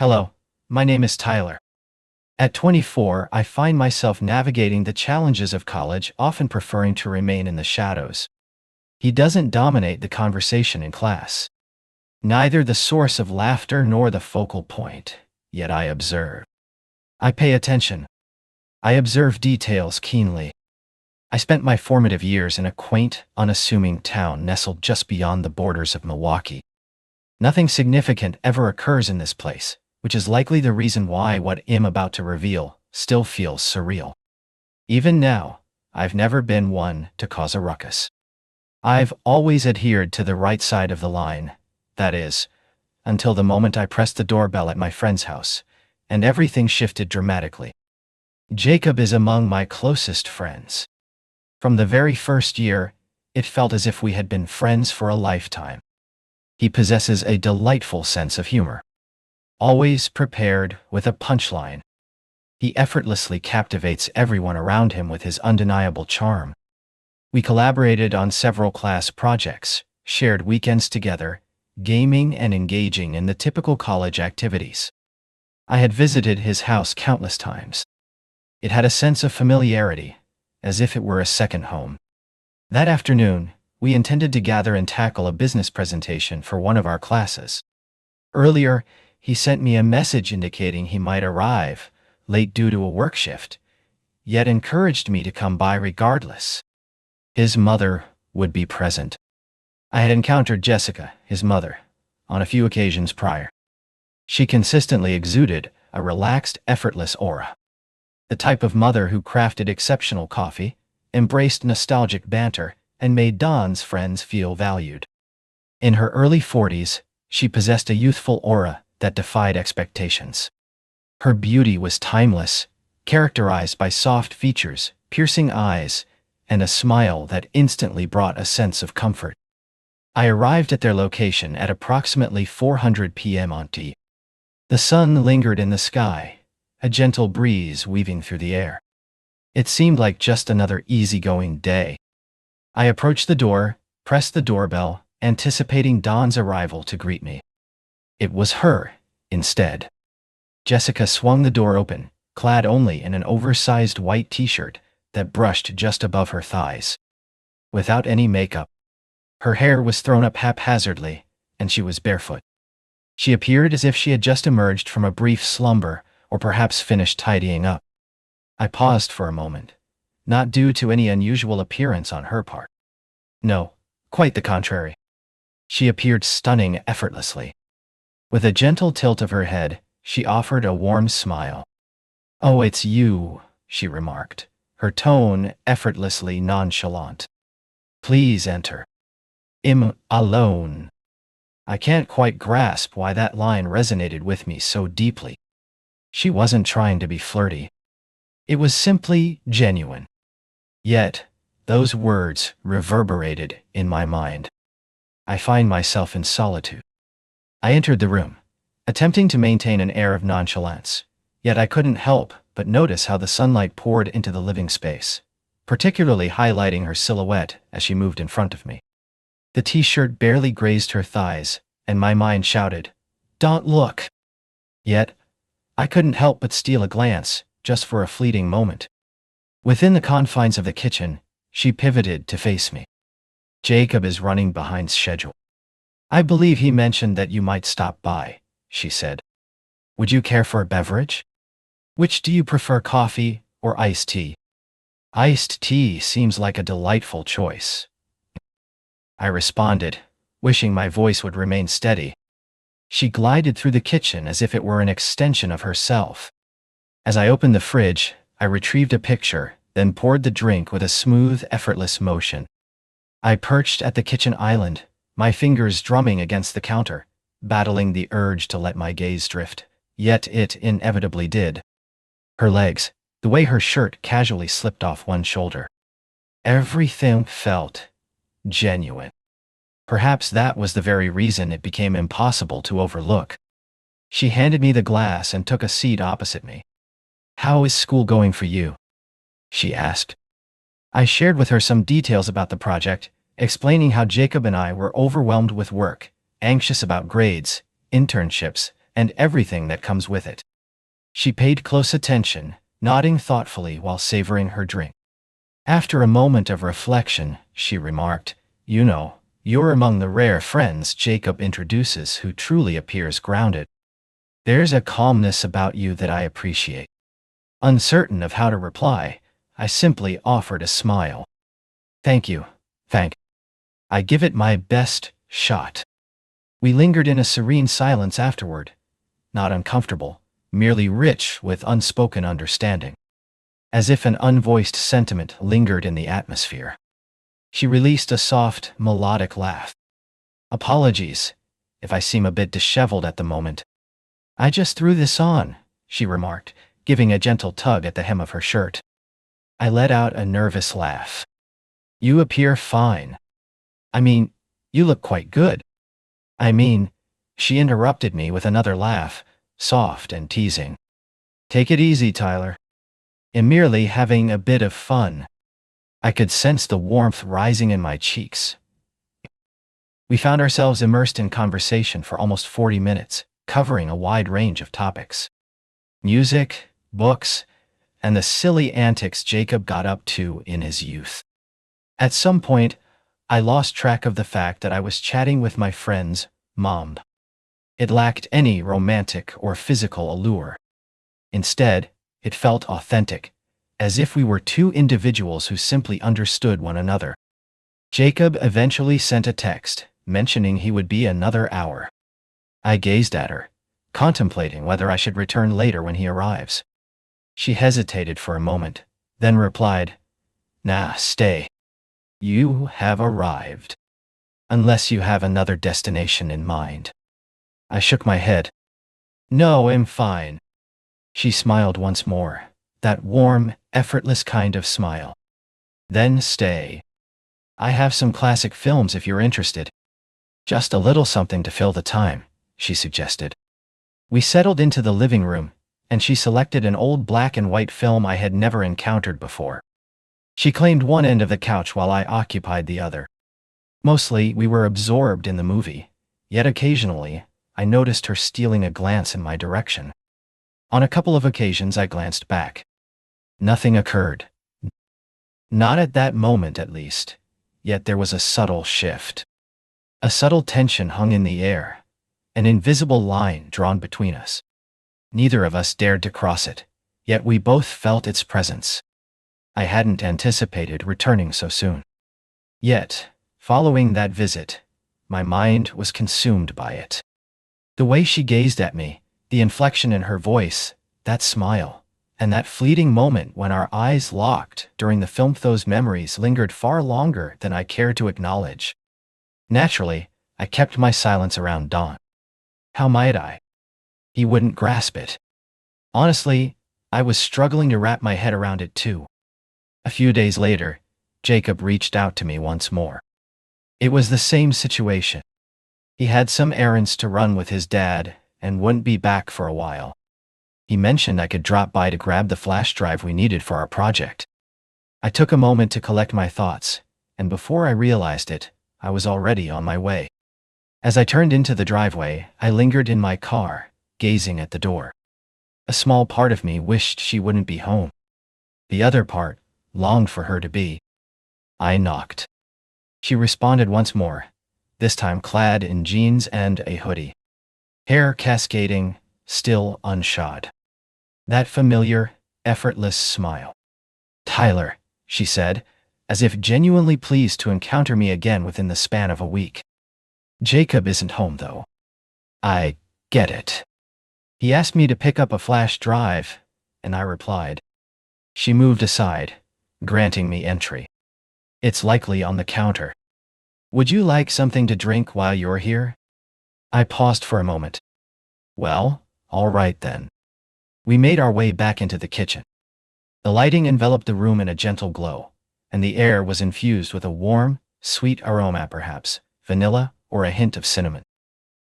Hello, my name is Tyler. At 24, I find myself navigating the challenges of college, often preferring to remain in the shadows. He doesn't dominate the conversation in class. Neither the source of laughter nor the focal point, yet I observe. I pay attention. I observe details keenly. I spent my formative years in a quaint, unassuming town nestled just beyond the borders of Milwaukee. Nothing significant ever occurs in this place, which is likely the reason why what I'm about to reveal still feels surreal. Even now, I've never been one to cause a ruckus. I've always adhered to the right side of the line, that is, until the moment I pressed the doorbell at my friend's house, and everything shifted dramatically. Jacob is among my closest friends. From the very first year, it felt as if we had been friends for a lifetime. He possesses a delightful sense of humor. Always prepared with a punchline. He effortlessly captivates everyone around him with his undeniable charm. We collaborated on several class projects, shared weekends together, gaming and engaging in the typical college activities. I had visited his house countless times. It had a sense of familiarity, as if it were a second home. That afternoon, we intended to gather and tackle a business presentation for one of our classes. Earlier, he sent me a message indicating he might arrive, late due to a work shift, yet encouraged me to come by regardless. His mother would be present. I had encountered Jessica, his mother, on a few occasions prior. She consistently exuded a relaxed, effortless aura. The type of mother who crafted exceptional coffee, embraced nostalgic banter, and made Don's friends feel valued. In her early 40s, she possessed a youthful aura that defied expectations. Her beauty was timeless, characterized by soft features, piercing eyes, and a smile that instantly brought a sense of comfort. I arrived at their location at approximately 4:00 p.m. on T. The sun lingered in the sky, a gentle breeze weaving through the air. It seemed like just another easygoing day. I approached the door, pressed the doorbell, anticipating Don's arrival to greet me. It was her, instead. Jessica swung the door open, clad only in an oversized white t-shirt that brushed just above her thighs. Without any makeup. Her hair was thrown up haphazardly, and she was barefoot. She appeared as if she had just emerged from a brief slumber, or perhaps finished tidying up. I paused for a moment, not due to any unusual appearance on her part. No, quite the contrary. She appeared stunning effortlessly. With a gentle tilt of her head, she offered a warm smile. "Oh, it's you," she remarked, her tone effortlessly nonchalant. "Please enter. I'm alone." I can't quite grasp why that line resonated with me so deeply. She wasn't trying to be flirty. It was simply genuine. Yet, those words reverberated in my mind. I find myself in solitude. I entered the room, attempting to maintain an air of nonchalance, yet I couldn't help but notice how the sunlight poured into the living space, particularly highlighting her silhouette as she moved in front of me. The t-shirt barely grazed her thighs, and my mind shouted, "Don't look!" Yet, I couldn't help but steal a glance, just for a fleeting moment. Within the confines of the kitchen, she pivoted to face me. "Jacob is running behind schedule. I believe he mentioned that you might stop by," she said. "Would you care for a beverage? Which do you prefer, coffee or iced tea?" "Iced tea seems like a delightful choice," I responded, wishing my voice would remain steady. She glided through the kitchen as if it were an extension of herself. As I opened the fridge, I retrieved a picture, then poured the drink with a smooth, effortless motion. I perched at the kitchen island, my fingers drumming against the counter, battling the urge to let my gaze drift, yet it inevitably did. Her legs, the way her shirt casually slipped off one shoulder. Everything felt genuine. Perhaps that was the very reason it became impossible to overlook. She handed me the glass and took a seat opposite me. "How is school going for you?" she asked. I shared with her some details about the project, explaining how Jacob and I were overwhelmed with work, anxious about grades, internships, and everything that comes with it. She paid close attention, nodding thoughtfully while savoring her drink. After a moment of reflection, she remarked, "You know, you're among the rare friends Jacob introduces who truly appears grounded. There's a calmness about you that I appreciate." Uncertain of how to reply, I simply offered a smile. "Thank you. I give it my best shot." We lingered in a serene silence afterward, not uncomfortable, merely rich with unspoken understanding. As if an unvoiced sentiment lingered in the atmosphere. She released a soft, melodic laugh. "Apologies, if I seem a bit disheveled at the moment. I just threw this on," she remarked, giving a gentle tug at the hem of her shirt. I let out a nervous laugh. "You appear fine. I mean, you look quite good." She interrupted me with another laugh, soft and teasing. "Take it easy, Tyler. I'm merely having a bit of fun." I could sense the warmth rising in my cheeks. We found ourselves immersed in conversation for almost 40 minutes, covering a wide range of topics. Music, books, and the silly antics Jacob got up to in his youth. At some point, I lost track of the fact that I was chatting with my friend's mom. It lacked any romantic or physical allure. Instead, it felt authentic, as if we were two individuals who simply understood one another. Jacob eventually sent a text, mentioning he would be another hour. I gazed at her, contemplating whether I should return later when he arrives. She hesitated for a moment, then replied, "Nah, stay. You have arrived. Unless you have another destination in mind." I shook my head. "No, I'm fine." She smiled once more, that warm, effortless kind of smile. "Then stay. I have some classic films if you're interested." "Just a little something to fill the time," she suggested. We settled into the living room, and she selected an old black and white film I had never encountered before. She claimed one end of the couch while I occupied the other. Mostly, we were absorbed in the movie, yet occasionally, I noticed her stealing a glance in my direction. On a couple of occasions I glanced back. Nothing occurred. Not at that moment, at least. Yet there was a subtle shift. A subtle tension hung in the air, an invisible line drawn between us. Neither of us dared to cross it, yet we both felt its presence. I hadn't anticipated returning so soon. Yet, following that visit, my mind was consumed by it. The way she gazed at me, the inflection in her voice, that smile, and that fleeting moment when our eyes locked during the film, those memories lingered far longer than I cared to acknowledge. Naturally, I kept my silence around Don. How might I? He wouldn't grasp it. Honestly, I was struggling to wrap my head around it too. A few days later, Jacob reached out to me once more. It was the same situation. He had some errands to run with his dad and wouldn't be back for a while. He mentioned I could drop by to grab the flash drive we needed for our project. I took a moment to collect my thoughts, and before I realized it, I was already on my way. As I turned into the driveway, I lingered in my car, gazing at the door. A small part of me wished she wouldn't be home. The other part longed for her to be. I knocked. She responded once more, this time clad in jeans and a hoodie. Hair cascading, still unshod. That familiar, effortless smile. "Tyler," she said, as if genuinely pleased to encounter me again within the span of a week. "Jacob isn't home, though." "I get it. He asked me to pick up a flash drive," and I replied. She moved aside, granting me entry. "It's likely on the counter. Would you like something to drink while you're here?" I paused for a moment. "Well, all right then." We made our way back into the kitchen. The lighting enveloped the room in a gentle glow, and the air was infused with a warm, sweet aroma, perhaps vanilla or a hint of cinnamon.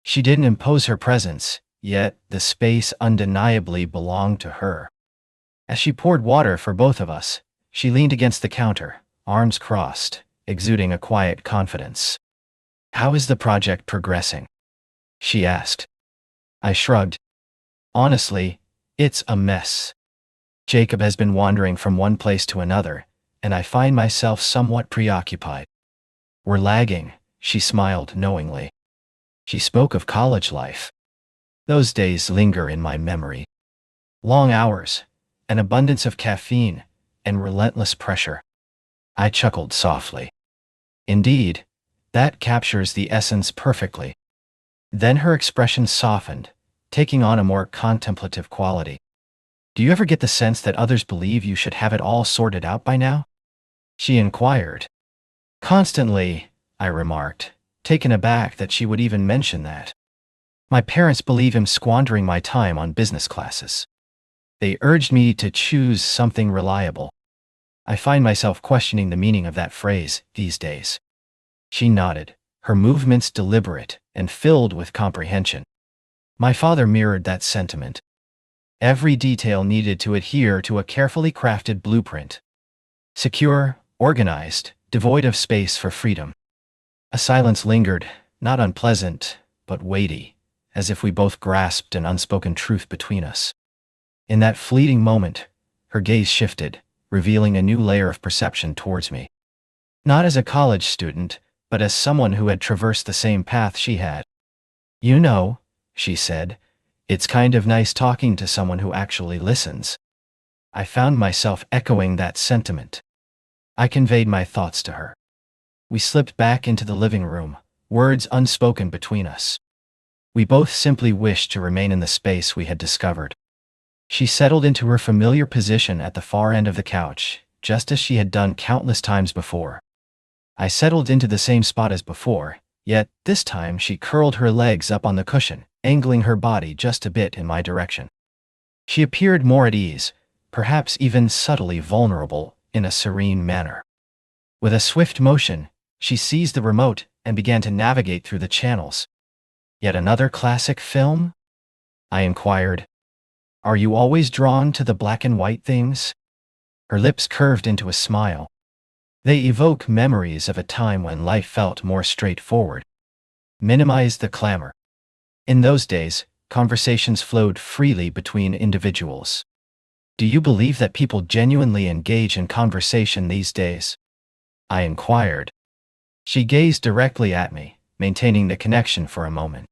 She didn't impose her presence, yet the space undeniably belonged to her. As she poured water for both of us, she leaned against the counter, arms crossed, exuding a quiet confidence. "How is the project progressing?" she asked. I shrugged. Honestly, it's a mess. Jacob has been wandering from one place to another, and I find myself somewhat preoccupied. We're lagging, she smiled knowingly. She spoke of college life. Those days linger in my memory. Long hours, an abundance of caffeine, and relentless pressure. I chuckled softly. Indeed, that captures the essence perfectly. Then her expression softened, taking on a more contemplative quality. Do you ever get the sense that others believe you should have it all sorted out by now? She inquired. Constantly, I remarked, taken aback that she would even mention that. My parents believe I'm squandering my time on business classes. They urged me to choose something reliable. I find myself questioning the meaning of that phrase these days. She nodded, her movements deliberate and filled with comprehension. My father mirrored that sentiment. Every detail needed to adhere to a carefully crafted blueprint. Secure, organized, devoid of space for freedom. A silence lingered, not unpleasant, but weighty, as if we both grasped an unspoken truth between us. In that fleeting moment, her gaze shifted, revealing a new layer of perception towards me. Not as a college student, but as someone who had traversed the same path she had. You know, she said, it's kind of nice talking to someone who actually listens. I found myself echoing that sentiment. I conveyed my thoughts to her. We slipped back into the living room, words unspoken between us. We both simply wished to remain in the space we had discovered. She settled into her familiar position at the far end of the couch, just as she had done countless times before. I settled into the same spot as before, yet this time she curled her legs up on the cushion, angling her body just a bit in my direction. She appeared more at ease, perhaps even subtly vulnerable, in a serene manner. With a swift motion, she seized the remote and began to navigate through the channels. Yet another classic film? I inquired. Are you always drawn to the black and white things? Her lips curved into a smile. They evoke memories of a time when life felt more straightforward. Minimize the clamor. In those days, conversations flowed freely between individuals. Do you believe that people genuinely engage in conversation these days? I inquired. She gazed directly at me, maintaining the connection for a moment.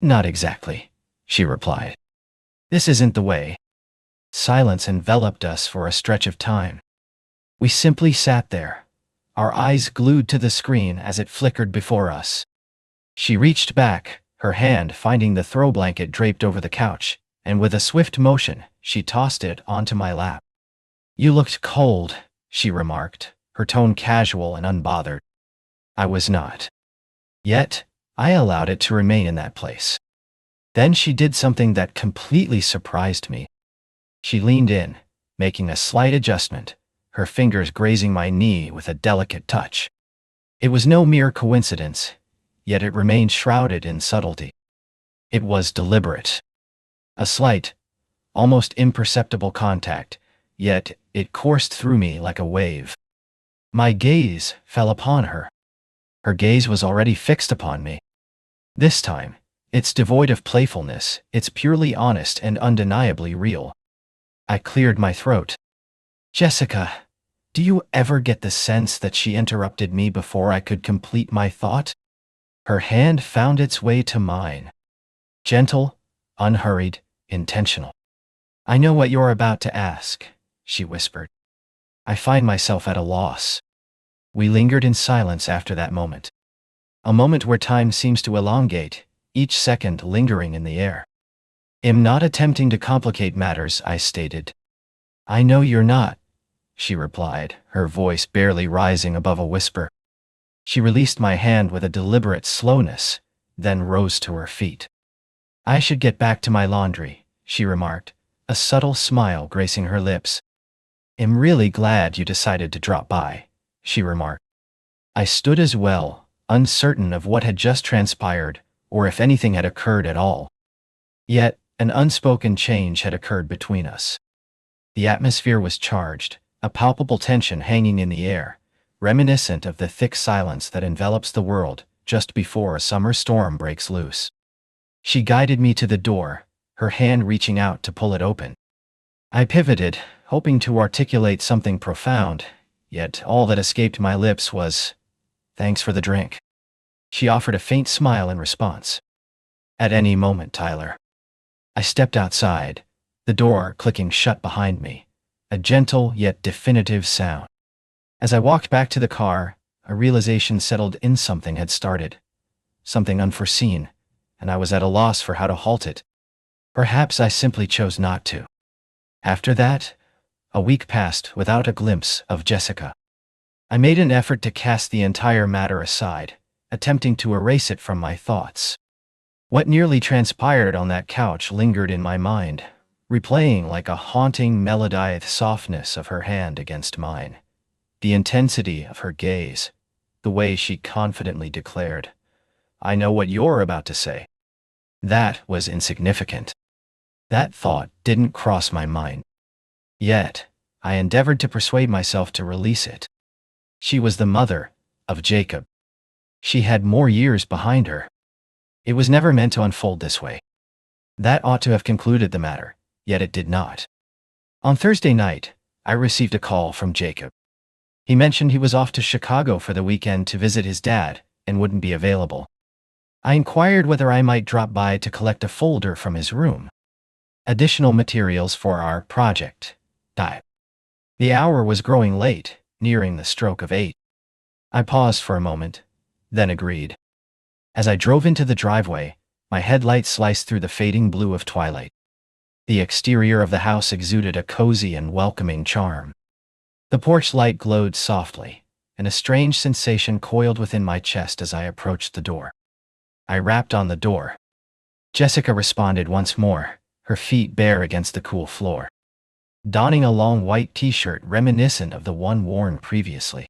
Not exactly, she replied. This isn't the way. Silence enveloped us for a stretch of time. We simply sat there, our eyes glued to the screen as it flickered before us. She reached back, her hand finding the throw blanket draped over the couch, and with a swift motion, she tossed it onto my lap. You looked cold, she remarked, her tone casual and unbothered. I was not. Yet, I allowed it to remain in that place. Then she did something that completely surprised me. She leaned in, making a slight adjustment, her fingers grazing my knee with a delicate touch. It was no mere coincidence, yet it remained shrouded in subtlety. It was deliberate. A slight, almost imperceptible contact, yet it coursed through me like a wave. My gaze fell upon her. Her gaze was already fixed upon me. This time, it's devoid of playfulness, it's purely honest and undeniably real. I cleared my throat. Jessica, do you ever get the sense that she interrupted me before I could complete my thought? Her hand found its way to mine. Gentle, unhurried, intentional. I know what you're about to ask, she whispered. I find myself at a loss. We lingered in silence after that moment. A moment where time seems to elongate, each second lingering in the air. I'm not attempting to complicate matters, I stated. I know you're not, she replied, her voice barely rising above a whisper. She released my hand with a deliberate slowness, then rose to her feet. I should get back to my laundry, she remarked, a subtle smile gracing her lips. I'm really glad you decided to drop by, she remarked. I stood as well, uncertain of what had just transpired, or if anything had occurred at all. Yet, an unspoken change had occurred between us. The atmosphere was charged, a palpable tension hanging in the air, reminiscent of the thick silence that envelops the world just before a summer storm breaks loose. She guided me to the door, her hand reaching out to pull it open. I pivoted, hoping to articulate something profound, yet all that escaped my lips was, "Thanks for the drink." She offered a faint smile in response. "At any moment, Tyler." I stepped outside, the door clicking shut behind me, a gentle yet definitive sound. As I walked back to the car, a realization settled in: something had started, something unforeseen, and I was at a loss for how to halt it. Perhaps I simply chose not to. After that, a week passed without a glimpse of Jessica. I made an effort to cast the entire matter aside, attempting to erase it from my thoughts. What nearly transpired on that couch lingered in my mind, replaying like a haunting melody: the softness of her hand against mine, the intensity of her gaze, the way she confidently declared, "I know what you're about to say." That was insignificant. That thought didn't cross my mind. Yet, I endeavored to persuade myself to release it. She was the mother of Jacob. She had more years behind her. It was never meant to unfold this way. That ought to have concluded the matter, yet it did not. On Thursday night, I received a call from Jacob. He mentioned he was off to Chicago for the weekend to visit his dad and wouldn't be available. I inquired whether I might drop by to collect a folder from his room. Additional materials for our project. The hour was growing late, nearing the stroke of 8. I paused for a moment, then agreed. As I drove into the driveway, my headlights sliced through the fading blue of twilight. The exterior of the house exuded a cozy and welcoming charm. The porch light glowed softly, and a strange sensation coiled within my chest as I approached the door. I rapped on the door. Jessica responded once more, her feet bare against the cool floor, donning a long white t-shirt reminiscent of the one worn previously.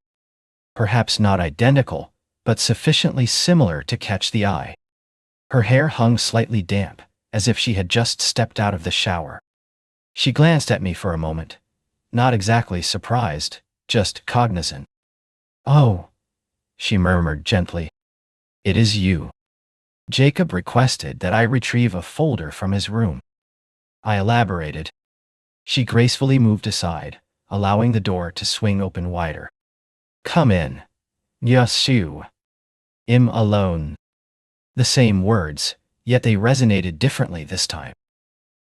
Perhaps not identical, but sufficiently similar to catch the eye. Her hair hung slightly damp, as if she had just stepped out of the shower. She glanced at me for a moment, not exactly surprised, just cognizant. "Oh," she murmured gently. "It is you." Jacob requested that I retrieve a folder from his room. I elaborated. She gracefully moved aside, allowing the door to swing open wider. "Come in. Yes, you. I'm alone." The same words, yet they resonated differently this time.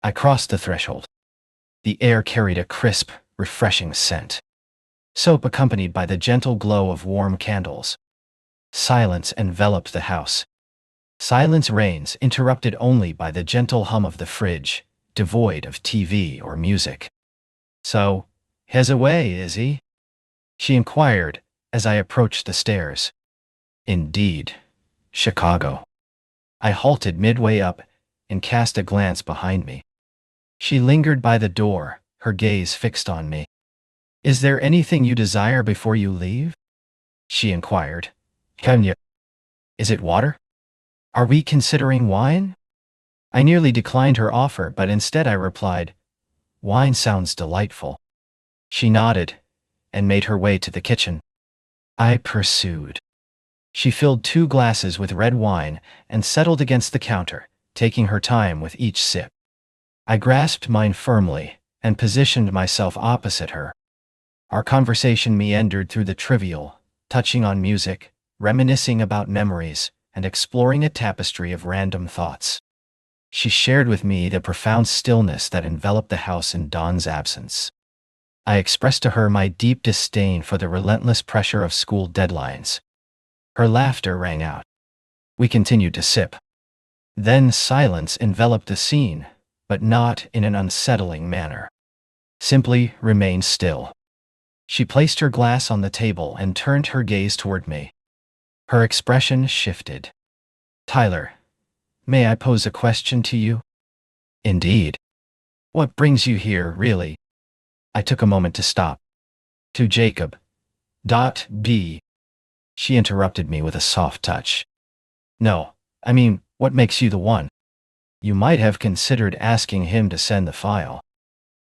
I crossed the threshold. The air carried a crisp, refreshing scent. Soap accompanied by the gentle glow of warm candles. Silence enveloped the house. Silence reigns, interrupted only by the gentle hum of the fridge, devoid of TV or music. "So, he's away, is he?" she inquired as I approached the stairs. "Indeed. Chicago." I halted midway up and cast a glance behind me. She lingered by the door, her gaze fixed on me. "Is there anything you desire before you leave?" she inquired. "Can you? Is it water? Are we considering wine?" I nearly declined her offer, but instead I replied, "Wine sounds delightful." She nodded and made her way to the kitchen. I pursued. She filled 2 glasses with red wine and settled against the counter, taking her time with each sip. I grasped mine firmly and positioned myself opposite her. Our conversation meandered through the trivial, touching on music, reminiscing about memories, and exploring a tapestry of random thoughts. She shared with me the profound stillness that enveloped the house in Dawn's absence. I expressed to her my deep disdain for the relentless pressure of school deadlines. Her laughter rang out. We continued to sip. Then silence enveloped the scene, but not in an unsettling manner. Simply remained still. She placed her glass on the table and turned her gaze toward me. Her expression shifted. "Tyler, may I pose a question to you?" "Indeed. What brings you here, really?" I took a moment to stop. "To Jacob. B." She interrupted me with a soft touch. "No, I mean, what makes you the one? You might have considered asking him to send the file.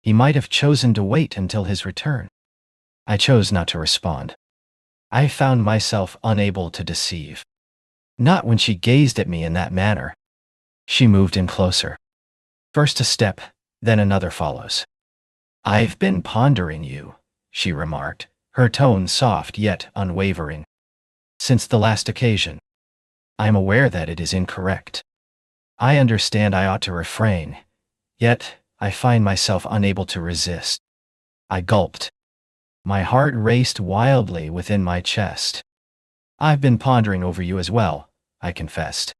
He might have chosen to wait until his return." I chose not to respond. I found myself unable to deceive. Not when she gazed at me in that manner. She moved in closer. First a step, then another follows. "I've been pondering you," she remarked, her tone soft yet unwavering. "Since the last occasion. I am aware that it is incorrect. I understand I ought to refrain, yet I find myself unable to resist." I gulped. My heart raced wildly within my chest. "I've been pondering over you as well," I confessed.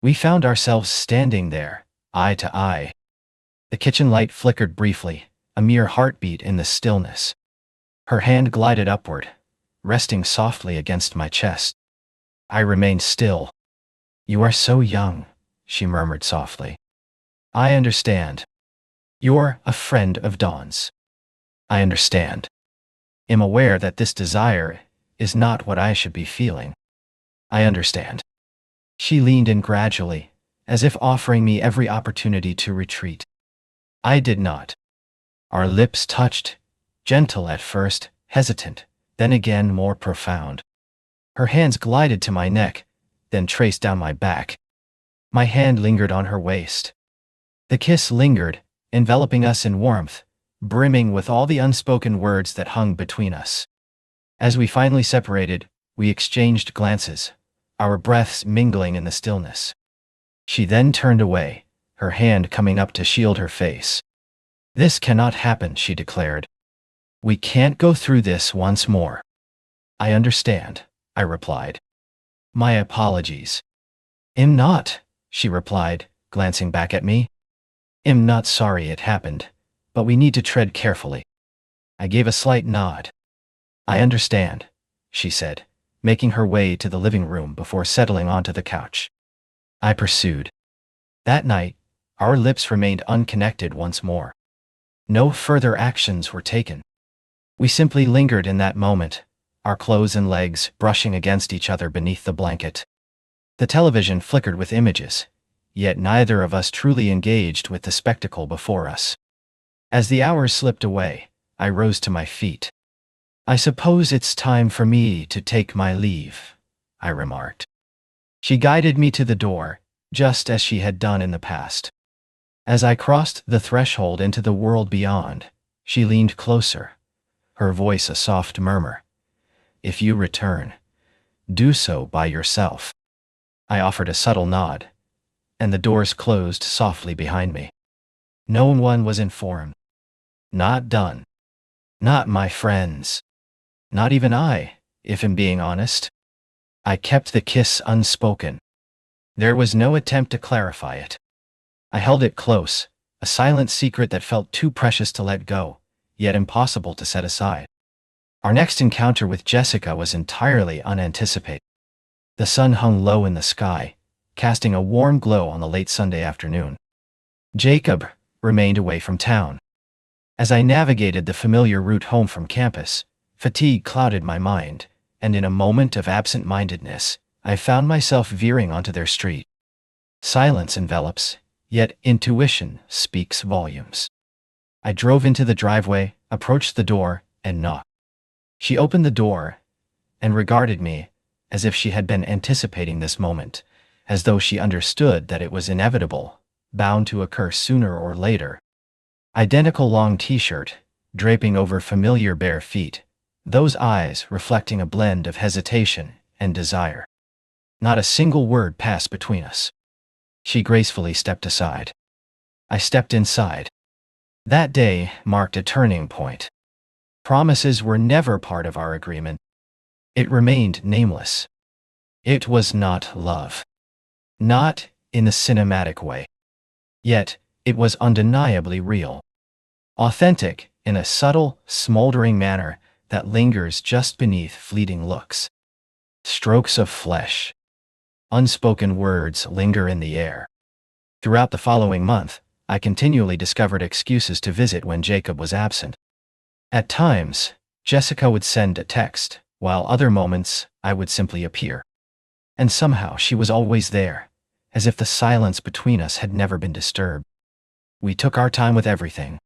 We found ourselves standing there, eye to eye. The kitchen light flickered briefly, a mere heartbeat in the stillness. Her hand glided upward, resting softly against my chest. I remained still. "You are so young," she murmured softly. "I understand. You're a friend of Dawn's. I understand. Am aware that this desire is not what I should be feeling. I understand." She leaned in gradually, as if offering me every opportunity to retreat. I did not. Our lips touched, gentle at first, hesitant, then again more profound. Her hands glided to my neck, then traced down my back. My hand lingered on her waist. The kiss lingered, enveloping us in warmth, brimming with all the unspoken words that hung between us. As we finally separated, we exchanged glances, our breaths mingling in the stillness. She then turned away, her hand coming up to shield her face. "This cannot happen," she declared. "We can't go through this once more." "I understand," I replied. "My apologies." "Am not," she replied, glancing back at me. "Am not sorry it happened, but we need to tread carefully." I gave a slight nod. "I understand," she said, making her way to the living room before settling onto the couch. I pursued. That night, our lips remained unconnected once more. No further actions were taken. We simply lingered in that moment, our clothes and legs brushing against each other beneath the blanket. The television flickered with images, yet neither of us truly engaged with the spectacle before us. As the hours slipped away, I rose to my feet. "I suppose it's time for me to take my leave," I remarked. She guided me to the door, just as she had done in the past. As I crossed the threshold into the world beyond, she leaned closer, her voice a soft murmur. "If you return, do so by yourself." I offered a subtle nod, and the doors closed softly behind me. No one was informed. Not done. Not my friends. Not even I, if I'm being honest. I kept the kiss unspoken. There was no attempt to clarify it. I held it close, a silent secret that felt too precious to let go, yet impossible to set aside. Our next encounter with Jessica was entirely unanticipated. The sun hung low in the sky, casting a warm glow on the late Sunday afternoon. Jacob remained away from town. As I navigated the familiar route home from campus, fatigue clouded my mind, and in a moment of absent-mindedness, I found myself veering onto their street. Silence envelops, yet intuition speaks volumes. I drove into the driveway, approached the door, and knocked. She opened the door and regarded me as if she had been anticipating this moment, as though she understood that it was inevitable, bound to occur sooner or later. Identical long t-shirt, draping over familiar bare feet, those eyes reflecting a blend of hesitation and desire. Not a single word passed between us. She gracefully stepped aside. I stepped inside. That day marked a turning point. Promises were never part of our agreement. It remained nameless. It was not love. Not in the cinematic way. Yet, it was undeniably real. Authentic in a subtle, smoldering manner that lingers just beneath fleeting looks. Strokes of flesh. Unspoken words linger in the air. Throughout the following month, I continually discovered excuses to visit when Jacob was absent. At times, Jessica would send a text, while other moments, I would simply appear. And somehow she was always there, as if the silence between us had never been disturbed. We took our time with everything.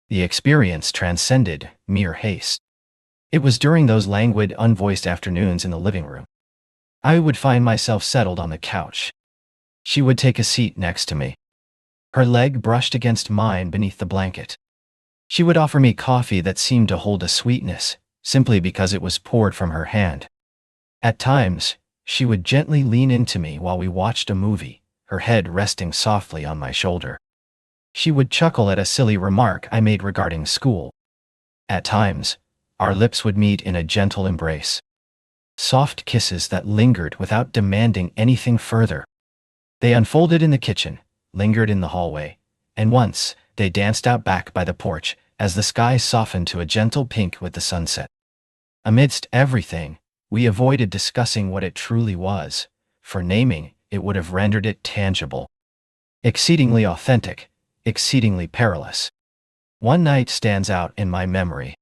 The experience transcended mere haste. It was during those languid, unvoiced afternoons in the living room. I would find myself settled on the couch. She would take a seat next to me. Her leg brushed against mine beneath the blanket. She would offer me coffee that seemed to hold a sweetness, simply because it was poured from her hand. At times, she would gently lean into me while we watched a movie, her head resting softly on my shoulder. She would chuckle at a silly remark I made regarding school. At times, our lips would meet in a gentle embrace. Soft kisses that lingered without demanding anything further. They unfolded in the kitchen, lingered in the hallway, and once, they danced out back by the porch as the sky softened to a gentle pink with the sunset. Amidst everything, we avoided discussing what it truly was, for naming it would have rendered it tangible. Exceedingly authentic, exceedingly perilous. One night stands out in my memory.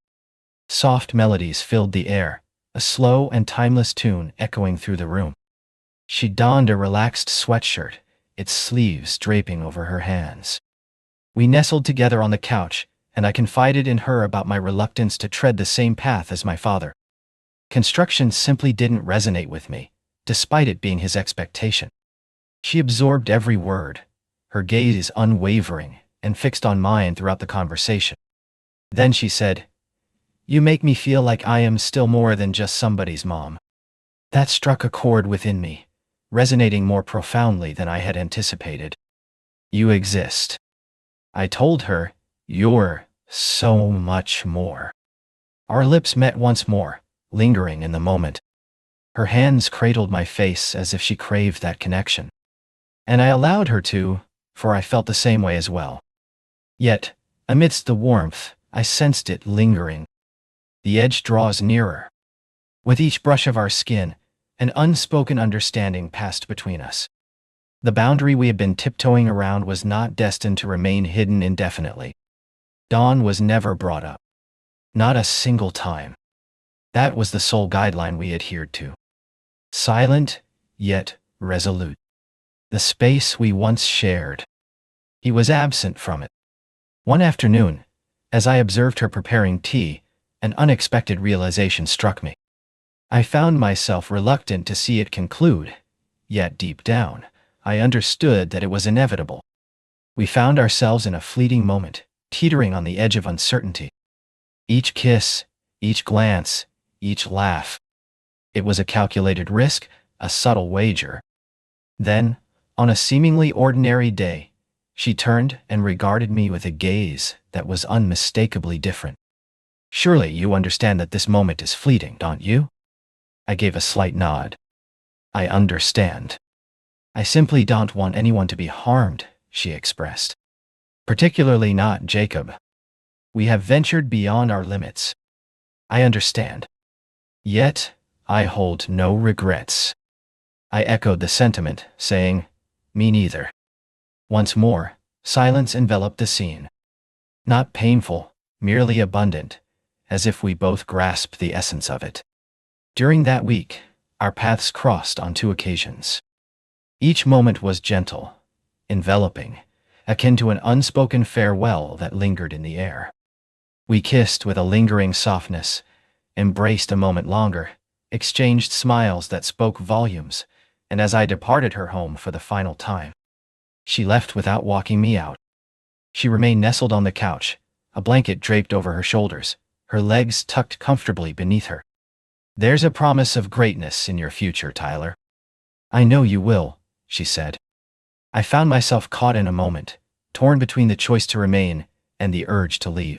Soft melodies filled the air, a slow and timeless tune echoing through the room. She donned a relaxed sweatshirt, its sleeves draping over her hands. We nestled together on the couch, and I confided in her about my reluctance to tread the same path as my father. Construction simply didn't resonate with me, despite it being his expectation. She absorbed every word, her gaze unwavering and fixed on mine throughout the conversation. Then she said, "You make me feel like I am still more than just somebody's mom." That struck a chord within me, resonating more profoundly than I had anticipated. "You exist." I told her, "You're so much more." Our lips met once more, lingering in the moment. Her hands cradled my face as if she craved that connection. And I allowed her to, for I felt the same way as well. Yet, amidst the warmth, I sensed it lingering. The edge draws nearer. With each brush of our skin, an unspoken understanding passed between us. The boundary we had been tiptoeing around was not destined to remain hidden indefinitely. Dawn was never brought up. Not a single time. That was the sole guideline we adhered to. Silent, yet resolute. The space we once shared. He was absent from it. One afternoon, as I observed her preparing tea, an unexpected realization struck me. I found myself reluctant to see it conclude, yet deep down, I understood that it was inevitable. We found ourselves in a fleeting moment, teetering on the edge of uncertainty. Each kiss, each glance, each laugh. It was a calculated risk, a subtle wager. Then, on a seemingly ordinary day, she turned and regarded me with a gaze that was unmistakably different. "Surely you understand that this moment is fleeting, don't you?" I gave a slight nod. "I understand. I simply don't want anyone to be harmed," she expressed. "Particularly not Jacob. We have ventured beyond our limits. I understand. Yet, I hold no regrets." I echoed the sentiment, saying, "Me neither." Once more, silence enveloped the scene. Not painful, merely abundant, as if we both grasped the essence of it. During that week, our paths crossed on 2 occasions. Each moment was gentle, enveloping, akin to an unspoken farewell that lingered in the air. We kissed with a lingering softness, embraced a moment longer, exchanged smiles that spoke volumes, and as I departed her home for the final time, she left without walking me out. She remained nestled on the couch, a blanket draped over her shoulders, her legs tucked comfortably beneath her. "There's a promise of greatness in your future, Tyler." "I know you will," she said. I found myself caught in a moment, torn between the choice to remain and the urge to leave.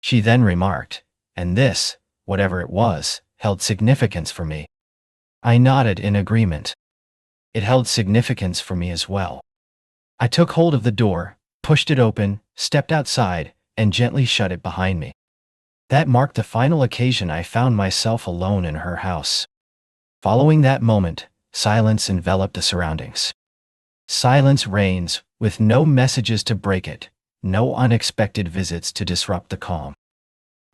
She then remarked, and this, whatever it was, held significance for me. I nodded in agreement. It held significance for me as well. I took hold of the door, pushed it open, stepped outside, and gently shut it behind me. That marked the final occasion I found myself alone in her house. Following that moment, silence enveloped the surroundings. Silence reigns, with no messages to break it, no unexpected visits to disrupt the calm.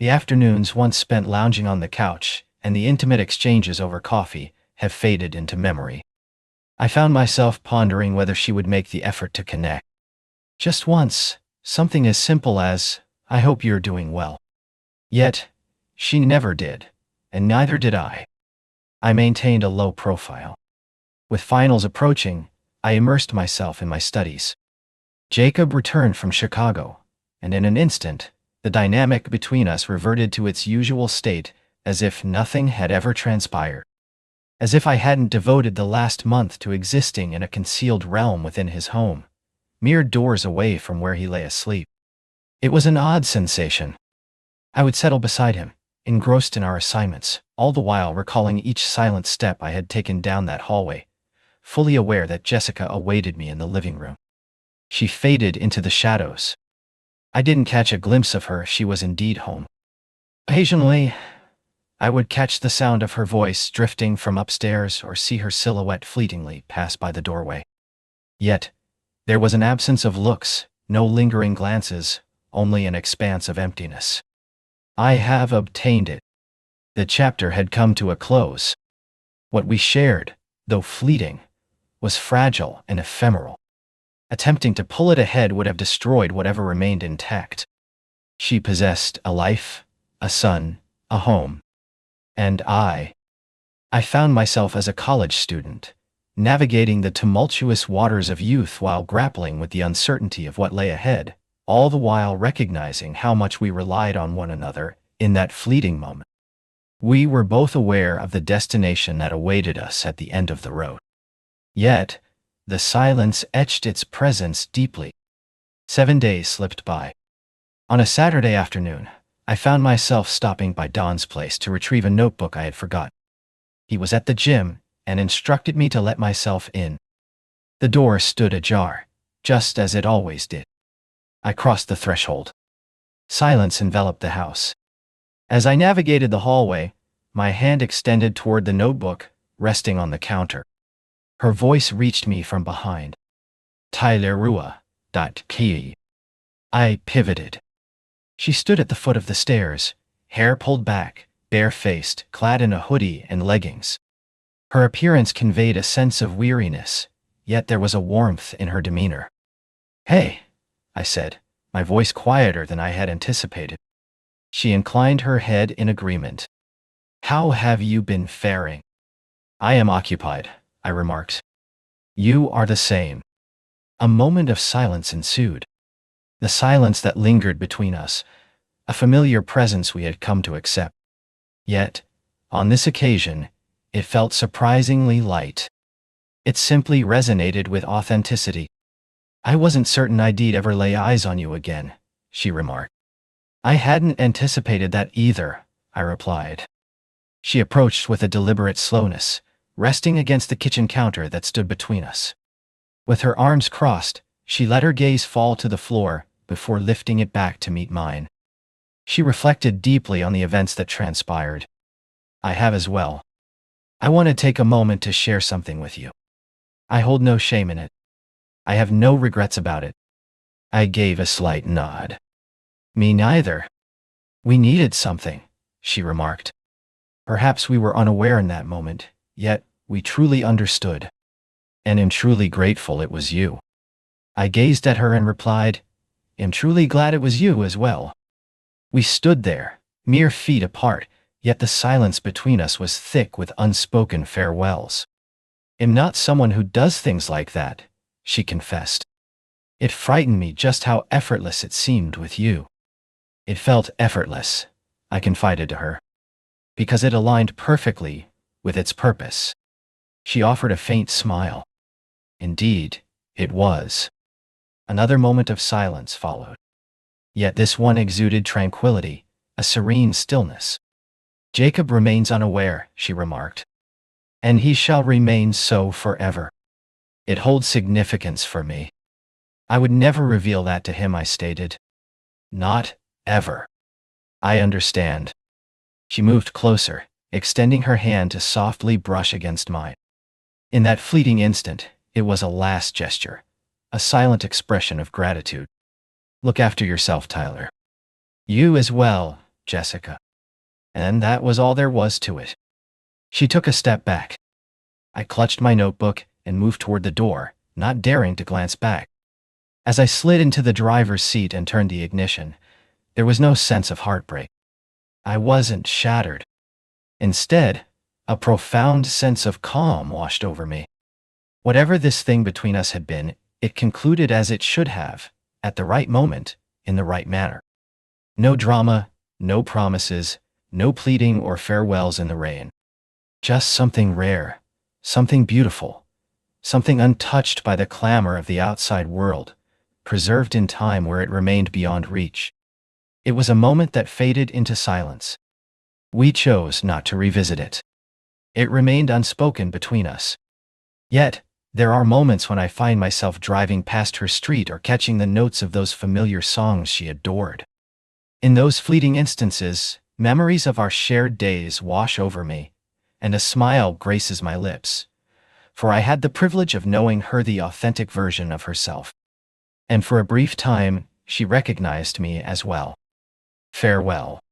The afternoons once spent lounging on the couch, and the intimate exchanges over coffee, have faded into memory. I found myself pondering whether she would make the effort to connect. Just once, something as simple as, "I hope you're doing well." Yet, she never did, and neither did I. I maintained a low profile. With finals approaching, I immersed myself in my studies. Jacob returned from Chicago, and in an instant, the dynamic between us reverted to its usual state, as if nothing had ever transpired. As if I hadn't devoted the last month to existing in a concealed realm within his home, mere doors away from where he lay asleep. It was an odd sensation. I would settle beside him, engrossed in our assignments, all the while recalling each silent step I had taken down that hallway, fully aware that Jessica awaited me in the living room. She faded into the shadows. I didn't catch a glimpse of her if she was indeed home. Occasionally, I would catch the sound of her voice drifting from upstairs or see her silhouette fleetingly pass by the doorway. Yet, there was an absence of looks, no lingering glances, only an expanse of emptiness. I have obtained it. The chapter had come to a close. What we shared, though fleeting, was fragile and ephemeral. Attempting to pull it ahead would have destroyed whatever remained intact. She possessed a life, a son, a home. And I found myself as a college student, navigating the tumultuous waters of youth while grappling with the uncertainty of what lay ahead, all the while recognizing how much we relied on one another in that fleeting moment. We were both aware of the destination that awaited us at the end of the road. Yet, the silence etched its presence deeply. 7 days slipped by. On a Saturday afternoon, I found myself stopping by Don's place to retrieve a notebook I had forgotten. He was at the gym and instructed me to let myself in. The door stood ajar, just as it always did. I crossed the threshold. Silence enveloped the house. As I navigated the hallway, my hand extended toward the notebook, resting on the counter. Her voice reached me from behind. Tyler Rua. Key. I pivoted. She stood at the foot of the stairs, hair pulled back, bare-faced, clad in a hoodie and leggings. Her appearance conveyed a sense of weariness, yet there was a warmth in her demeanor. "Hey," I said, my voice quieter than I had anticipated. She inclined her head in agreement. "How have you been faring?" "I am occupied," I remarked. "You are the same." A moment of silence ensued. The silence that lingered between us, a familiar presence we had come to accept. Yet, on this occasion, it felt surprisingly light. It simply resonated with authenticity. "I wasn't certain I'd ever lay eyes on you again," she remarked. "I hadn't anticipated that either," I replied. She approached with a deliberate slowness, resting against the kitchen counter that stood between us. With her arms crossed, she let her gaze fall to the floor before lifting it back to meet mine. She reflected deeply on the events that transpired. "I have as well. I want to take a moment to share something with you. I hold no shame in it. I have no regrets about it." I gave a slight nod. "Me neither. We needed something," she remarked. Perhaps we were unaware in that moment, yet we truly understood. "And am truly grateful it was you." I gazed at her and replied, "Am truly glad it was you as well." We stood there, mere feet apart, yet the silence between us was thick with unspoken farewells. "Am not someone who does things like that," she confessed. "It frightened me just how effortless it seemed with you." "It felt effortless," I confided to her, "because it aligned perfectly with its purpose." She offered a faint smile. Indeed, it was. Another moment of silence followed. Yet this one exuded tranquility, a serene stillness. "Jacob remains unaware," she remarked. "And he shall remain so forever. It holds significance for me. I would never reveal that to him," I stated. "Not ever." "I understand." She moved closer, extending her hand to softly brush against mine. In that fleeting instant, it was a last gesture, a silent expression of gratitude. "Look after yourself, Tyler. You as well, Jessica." And that was all there was to it. She took a step back. I clutched my notebook and moved toward the door, not daring to glance back. As I slid into the driver's seat and turned the ignition, there was no sense of heartbreak. I wasn't shattered. Instead, a profound sense of calm washed over me. Whatever this thing between us had been, it concluded as it should have, at the right moment, in the right manner. No drama, no promises, no pleading or farewells in the rain. Just something rare, something beautiful, something untouched by the clamor of the outside world, preserved in time where it remained beyond reach. It was a moment that faded into silence. We chose not to revisit it. It remained unspoken between us. Yet, there are moments when I find myself driving past her street or catching the notes of those familiar songs she adored. In those fleeting instances, memories of our shared days wash over me, and a smile graces my lips, for I had the privilege of knowing her, the authentic version of herself. And for a brief time, she recognized me as well. Farewell.